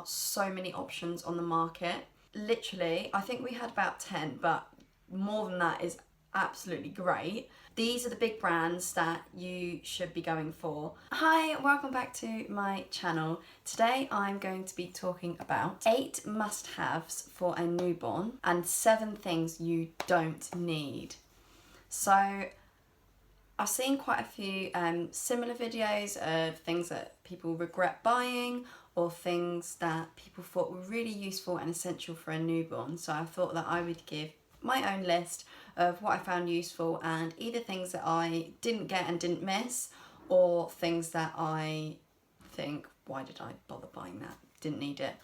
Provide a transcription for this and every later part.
so many options on the market. Literally, I think we had about 10, but more than that is absolutely great. These are the big brands that you should be going for. Hi, welcome back to my channel. Today I'm going to be talking about 8 must-haves for a newborn and 7 things you don't need. So I've seen quite a few similar videos of things that people regret buying or things that people thought were really useful and essential for a newborn. So I thought that I would give my own list of what I found useful and either things that I didn't get and didn't miss, or things that I think, why did I bother buying that? Didn't need it.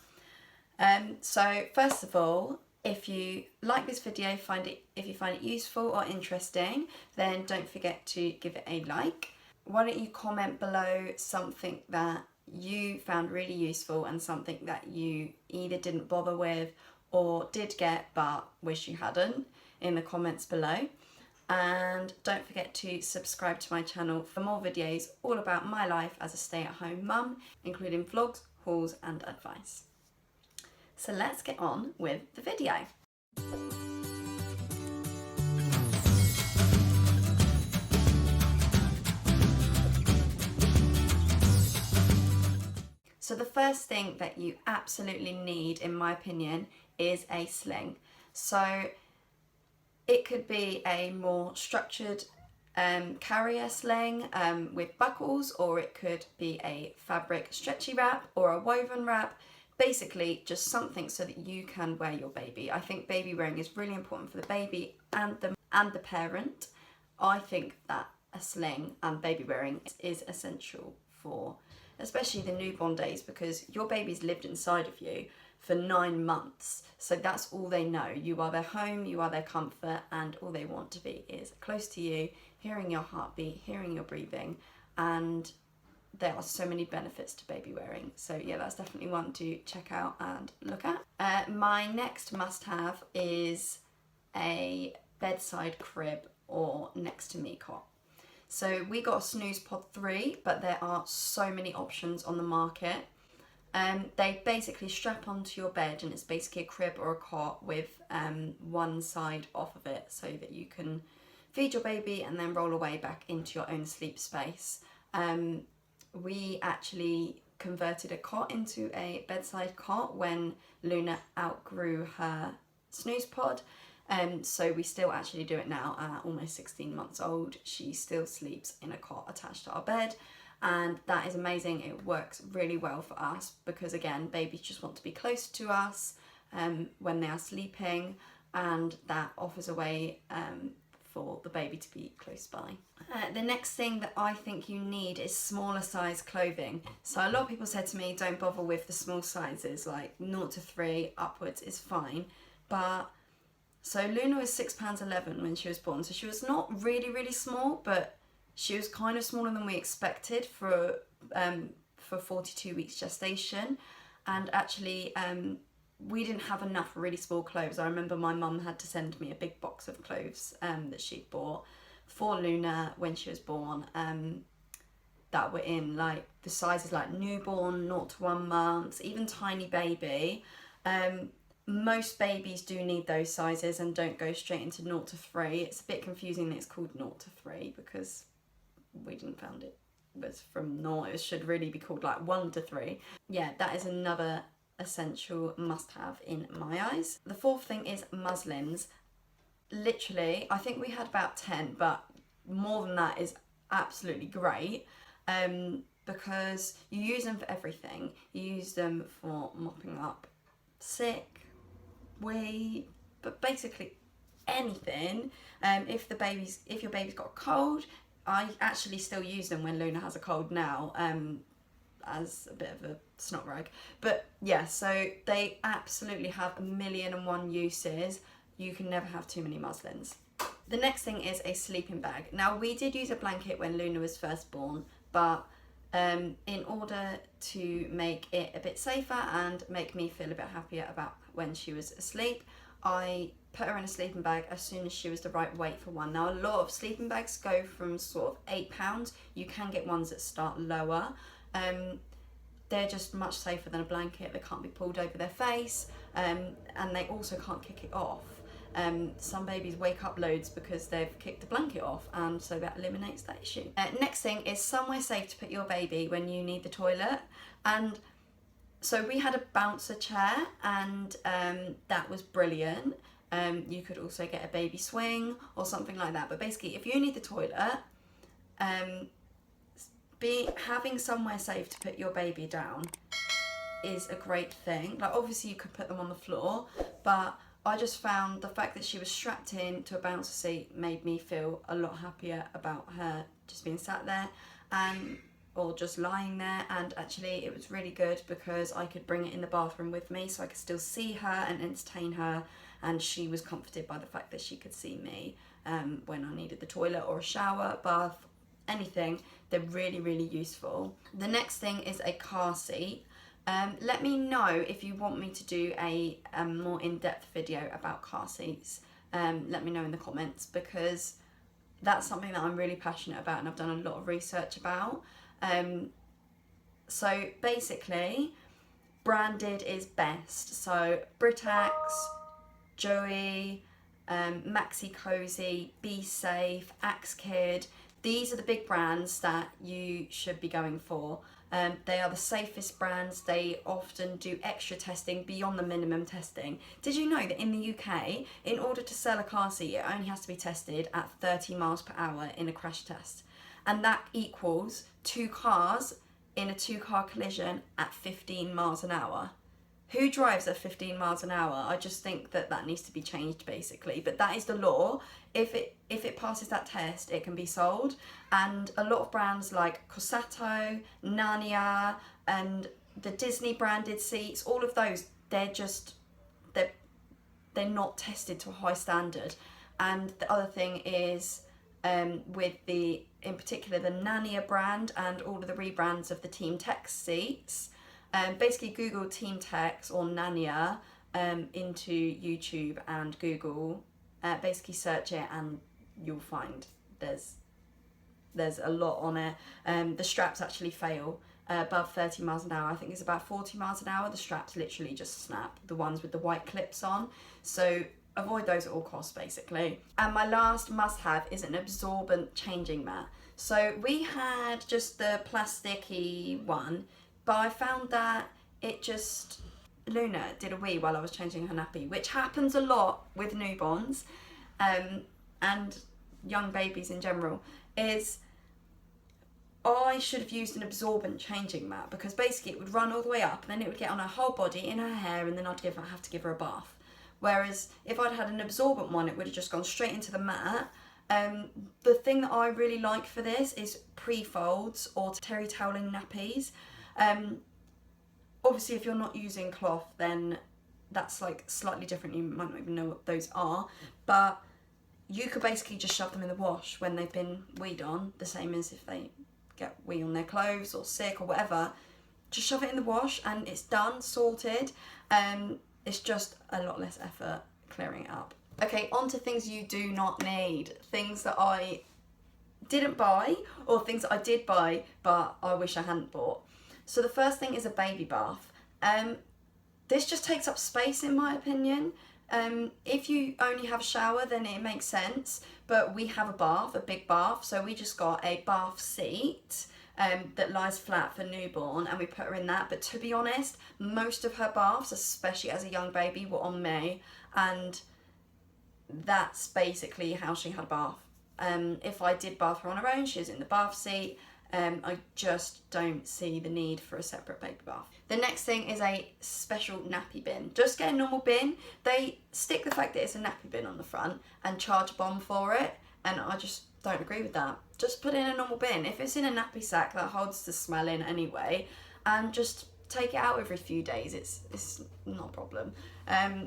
So first of all, if you like this video, if you find it useful or interesting, then don't forget to give it a like. Why don't you comment below something that you found really useful and something that you either didn't bother with or did get but wish you hadn't in the comments below. And don't forget to subscribe to my channel for more videos all about my life as a stay-at-home mum, including vlogs, hauls and advice. So let's get on with the video. So the first thing that you absolutely need, in my opinion, is a sling. So it could be a more structured carrier sling with buckles, or it could be a fabric stretchy wrap or a woven wrap. Basically just something so that you can wear your baby. I think baby wearing is really important for the baby and the parent. I think that a sling and baby wearing is essential for especially the newborn days, because your baby's lived inside of you for 9 months. So that's all they know. You are their home, you are their comfort, and all they want to be is close to you, hearing your heartbeat, hearing your breathing, and there are so many benefits to baby wearing. So yeah, that's definitely one to check out and look at. My next must-have is a bedside crib or next to me cot. So we got a Snooze Pod 3, but there are so many options on the market. They basically strap onto your bed, and it's basically a crib or a cot with one side off of it so that you can feed your baby and then roll away back into your own sleep space. We actually converted a cot into a bedside cot when Luna outgrew her Snooze Pod. So we still actually do it now at almost 16 months old. She still sleeps in a cot attached to our bed, and that is amazing. It works really well for us because, again, babies just want to be close to us when they are sleeping, and that offers a way for the baby to be close by. The next thing that I think you need is smaller size clothing. So a lot of people said to me, don't bother with the small sizes, like 0 to 3 upwards is fine. But so Luna was £6.11 when she was born, so she was not really small, but she was kind of smaller than we expected for 42 weeks gestation. And actually we didn't have enough really small clothes. I remember my mum had to send me a big box of clothes that she'd bought for Luna when she was born, that were in like the sizes like newborn, 0 to 1 months, even tiny baby. Most babies do need those sizes and don't go straight into 0 to 3. It's a bit confusing that it's called 0 to 3 because we didn't found it was from 0. It should really be called like 1 to 3. Yeah, that is another essential must-have in my eyes. The fourth thing is muslins. Literally, I think we had about 10, but more than that is absolutely great, because you use them for everything. You use them for mopping up sick, wee, but basically anything. If your baby's got a cold, I actually still use them when Luna has a cold now, as a bit of a snot rag. But yeah, so they absolutely have 1,000,001 uses. You can never have too many muslins. The next thing is a sleeping bag. Now, we did use a blanket when Luna was first born, but in order to make it a bit safer and make me feel a bit happier about when she was asleep, I put her in a sleeping bag as soon as she was the right weight for one. Now, a lot of sleeping bags go from sort of £8. You can get ones that start lower. they're just much safer than a blanket. They can't be pulled over their face, and they also can't kick it off. Some babies wake up loads because they've kicked the blanket off, and so that eliminates that issue. Next thing is somewhere safe to put your baby when you need the toilet. And so we had a bouncer chair, and that was brilliant. You could also get a baby swing or something like that, but basically if you need the toilet, having somewhere safe to put your baby down is a great thing. Like, obviously you could put them on the floor, but I just found the fact that she was strapped in to a bouncer seat made me feel a lot happier about her just being sat there or just lying there. And actually it was really good because I could bring it in the bathroom with me, so I could still see her and entertain her, and she was comforted by the fact that she could see me when I needed the toilet or a shower, bath, anything. They're really, really useful. The next thing is a car seat. Let me know if you want me to do a more in-depth video about car seats. Let me know in the comments, because that's something that I'm really passionate about and I've done a lot of research about. So basically, branded is best. So Britax, Joey, Maxi Cozy, Be Safe, Axkid. These are the big brands that you should be going for. They are the safest brands. They often do extra testing beyond the minimum testing. Did you know that in the UK, in order to sell a car seat, it only has to be tested at 30 miles per hour in a crash test? And that equals 2 cars in a 2-car collision at 15 miles an hour. Who drives at 15 miles an hour? I just think that that needs to be changed, basically. But that is the law. If it passes that test, it can be sold. And a lot of brands like Cossato, Narnia, and the Disney branded seats, all of those, they're not tested to a high standard. And the other thing is, with in particular the Narnia brand and all of the rebrands of the Team Tex seats, basically Google Team Tex or Narnia into YouTube and Google, basically search it and you'll find there's a lot on it. The straps actually fail above 30 miles an hour. I think it's about 40 miles an hour. The straps literally just snap, the ones with the white clips on. So avoid those at all costs, basically. And my last must-have is an absorbent changing mat. So we had just the plasticky one, but I found that Luna did a wee while I was changing her nappy, which happens a lot with newborns and young babies in general. I should have used an absorbent changing mat, because basically it would run all the way up and then it would get on her whole body, in her hair, and then I'd have to give her a bath. Whereas if I'd had an absorbent one, it would have just gone straight into the mat. The thing that I really like for this is pre-folds or terry toweling nappies. Obviously if you're not using cloth, then that's like slightly different. You might not even know what those are, but you could basically just shove them in the wash when they've been weed on, the same as if they get wee on their clothes or sick or whatever. Just shove it in the wash and it's done, sorted. It's just a lot less effort clearing it up. Okay, on to things you do not need. Things that I didn't buy, or things that I did buy but I wish I hadn't bought. So the first thing is a baby bath. This just takes up space in my opinion. If you only have a shower, then it makes sense, but we have a bath, a big bath, so we just got a bath seat that lies flat for newborn, and we put her in that. But to be honest, most of her baths, especially as a young baby, were on me, and that's basically how she had a bath. If I did bath her on her own, she was in the bath seat. I just don't see the need for a separate baby bath. The next thing is a special nappy bin. Just get a normal bin. They stick the fact that it's a nappy bin on the front and charge a bomb for it, and I just don't agree with that. Just put it in a normal bin. If it's in a nappy sack, that holds the smell in anyway, and just take it out every few days. It's not a problem.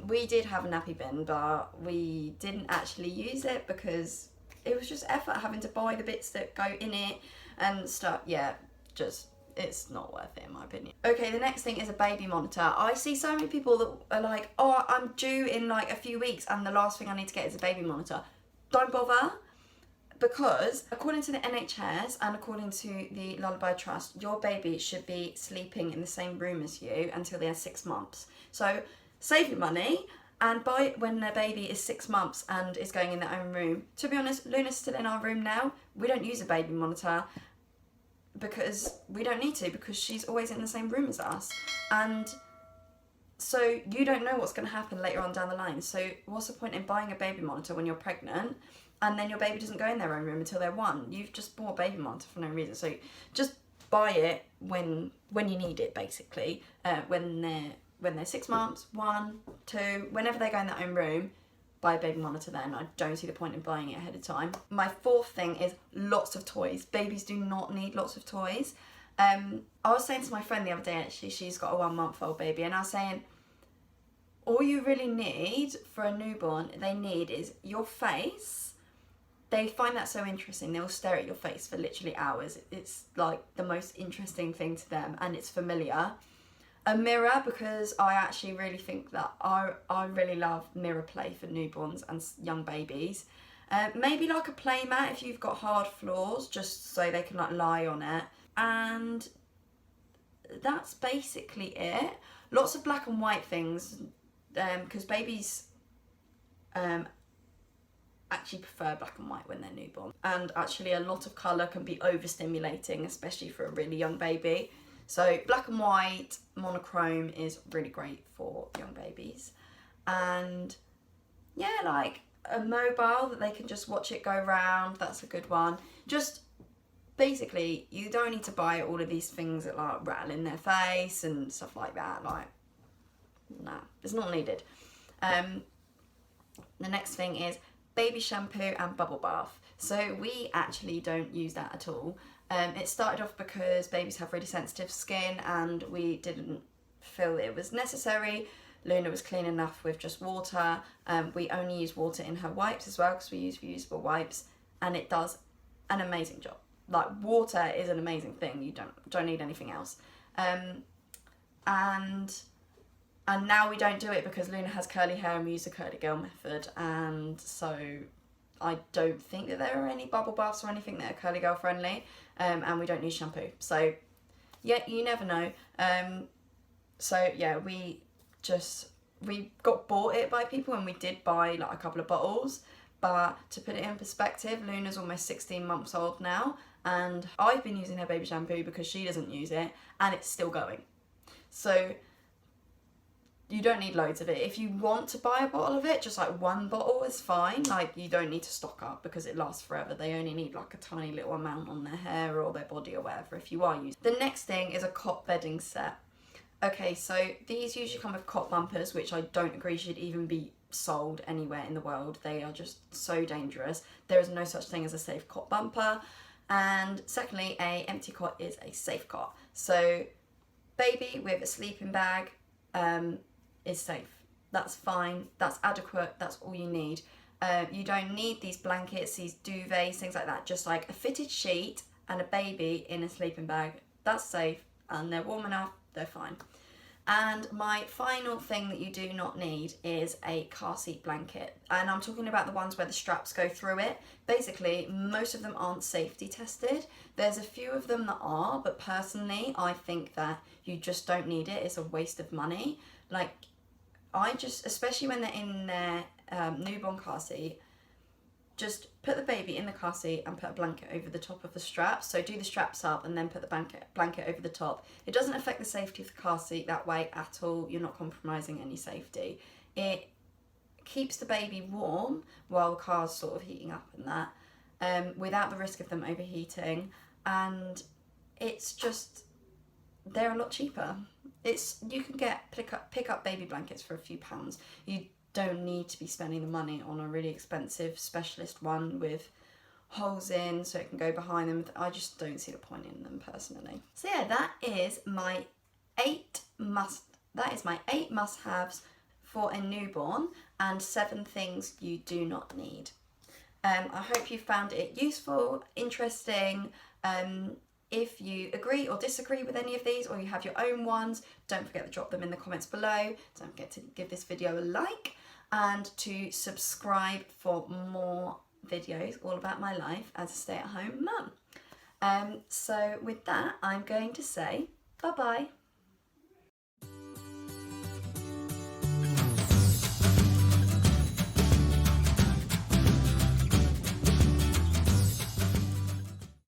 We did have a nappy bin, but we didn't actually use it because it was just effort having to buy the bits that go in it and stuff. Yeah, just, it's not worth it in my opinion. Okay, the next thing is a baby monitor. I see so many people that are like, oh, I'm due in like a few weeks and the last thing I need to get is a baby monitor. Don't bother. Because according to the NHS and according to the Lullaby Trust, your baby should be sleeping in the same room as you until they're 6 months. So save your money and buy it when their baby is 6 months and is going in their own room. To be honest, Luna's still in our room now. We don't use a baby monitor because we don't need to, because she's always in the same room as us. And so you don't know what's going to happen later on down the line. So what's the point in buying a baby monitor when you're pregnant and then your baby doesn't go in their own room until they're 1? You've just bought a baby monitor for no reason. So just buy it when you need it, basically. When they're 6 months, 1, 2, whenever they go in their own room, buy a baby monitor then. I don't see the point in buying it ahead of time. My fourth thing is lots of toys. Babies do not need lots of toys. I was saying to my friend the other day, actually, she's got a 1-month-old baby, and I was saying, all you really need for a newborn, they need is your face. They find that so interesting. They'll stare at your face for literally hours. It's like the most interesting thing to them, and it's familiar. A mirror, because I actually really think that I really love mirror play for newborns and young babies. Maybe like a play mat if you've got hard floors, just so they can like lie on it. And that's basically it. Lots of black and white things, because babies actually prefer black and white when they're newborn. And actually a lot of colour can be overstimulating, especially for a really young baby. So black and white monochrome is really great for young babies. And yeah, like a mobile that they can just watch it go round, that's a good one. Just basically, you don't need to buy all of these things that like rattle in their face and stuff like that. Like, nah, it's not needed. The next thing is baby shampoo and bubble bath. So we actually don't use that at all. It started off because babies have really sensitive skin and we didn't feel it was necessary. Luna was clean enough with just water. We only use water in her wipes as well because we use reusable wipes, and it does an amazing job. Like, water is an amazing thing. You don't need anything else. And now we don't do it because Luna has curly hair and we use the curly girl method, and so I don't think that there are any bubble baths or anything that are curly girl friendly, and we don't use shampoo. So yeah, you never know. So yeah, we got bought it by people, and we did buy like a couple of bottles. But to put it in perspective, Luna's almost 16 months old now, and I've been using her baby shampoo because she doesn't use it, and it's still going. So you don't need loads of it. If you want to buy a bottle of it, just like 1 bottle is fine. Like, you don't need to stock up because it lasts forever. They only need like a tiny little amount on their hair or their body or whatever if you are using. The next thing is a cot bedding set. Okay, so these usually come with cot bumpers, which I don't agree should even be sold anywhere in the world. They are just so dangerous. There is no such thing as a safe cot bumper. And secondly, a empty cot is a safe cot. So baby with a sleeping bag is safe. That's fine. That's adequate. That's all you need. You don't need these blankets, these duvets, things like that. Just like a fitted sheet and a baby in a sleeping bag. That's safe, and they're warm enough. They're fine. And my final thing that you do not need is a car seat blanket. And I'm talking about the ones where the straps go through it. Basically, most of them aren't safety tested. There's a few of them that are, but personally, I think that you just don't need it. It's a waste of money. Like, especially when they're in their newborn car seat, just put the baby in the car seat and put a blanket over the top of the straps. So do the straps up and then put the blanket over the top. It doesn't affect the safety of the car seat that way at all. You're not compromising any safety. It keeps the baby warm while the car's sort of heating up and that, without the risk of them overheating. And it's just, they're a lot cheaper. You can pick up baby blankets for a few pounds. You don't need to be spending the money on a really expensive specialist one with holes in so it can go behind them. I just don't see the point in them personally. So yeah, that is my 8 must-haves for a newborn and 7 things you do not need. I hope you found it useful, interesting. If you agree or disagree with any of these, or you have your own ones, don't forget to drop them in the comments below. Don't forget to give this video a like and to subscribe for more videos all about my life as a stay-at-home mum. So with that, I'm going to say bye-bye.